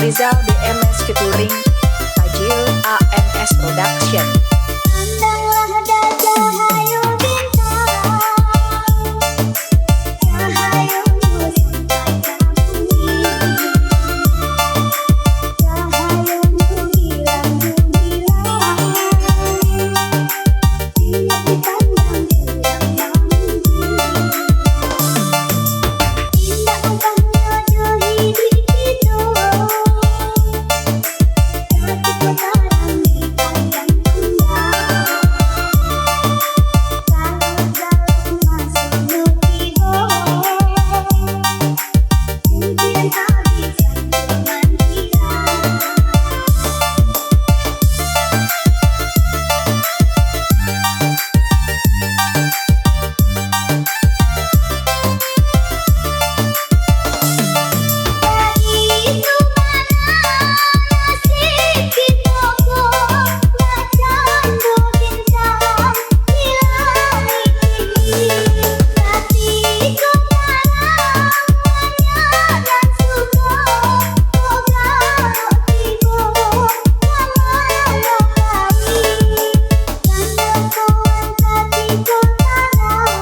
Afrizal BMS featuring Fajil AMS Production. Pandanglah cahaya bintang, cahayamu sampai ke bumi, cahayamu hilang gemilang, tidak dipandang gelang mandi. Indah ubahnya hidup itu, hati kotaran di panjang tembang. Kalau masuk tiba, impian habiskan dengan hilang. Itu mana nasib kita kok candu bintang di langit ini. Hatiku dalam banyak dan suka, oh kalau tiba kemana kami, karena kawan hatiku dalam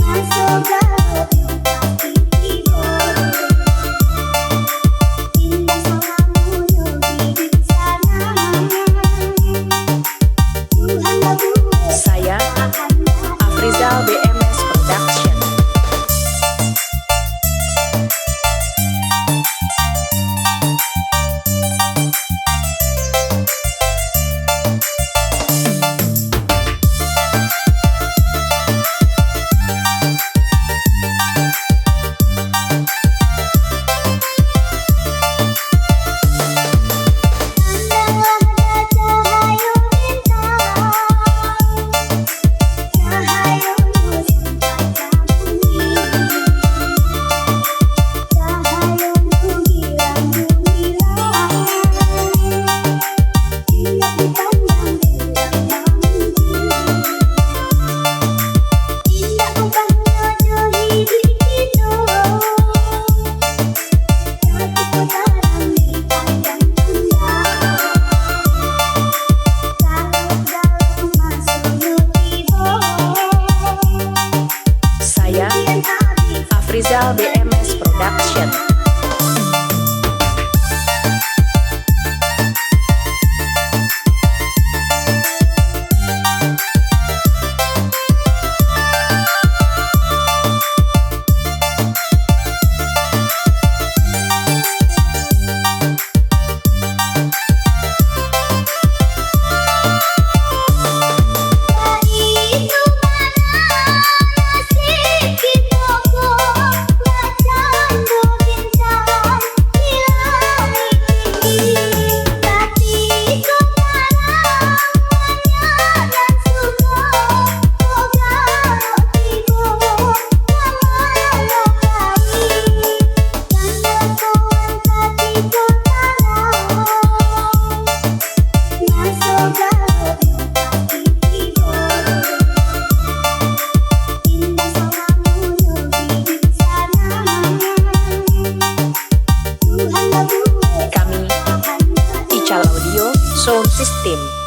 masuk galau pasti tiba. Indah selalu yogi di sana, Tuhan membuat Saya akan Afrizal BMS Production. Pandanglah cahaya bintang, cahayamu sampai ke bumi, cahayamu hilang gemilang, tidak dipandang gelang mandi. Indah ubahnya hidup itu, hati kotaran di panjang tembang. Kalau masuk tiba, Saya impian habis Afrizal BMS Production. itu mana nasib kita kok candu bintang di langit ini. Hatiku dalam banyak dan suka, oh kalau tiba kemana kami, karena kawan hatiku dalam masuk galau pasti tiba. Indah selalu yogi di sana, Tuhan membuat Kami akan Ical Audio Sound System.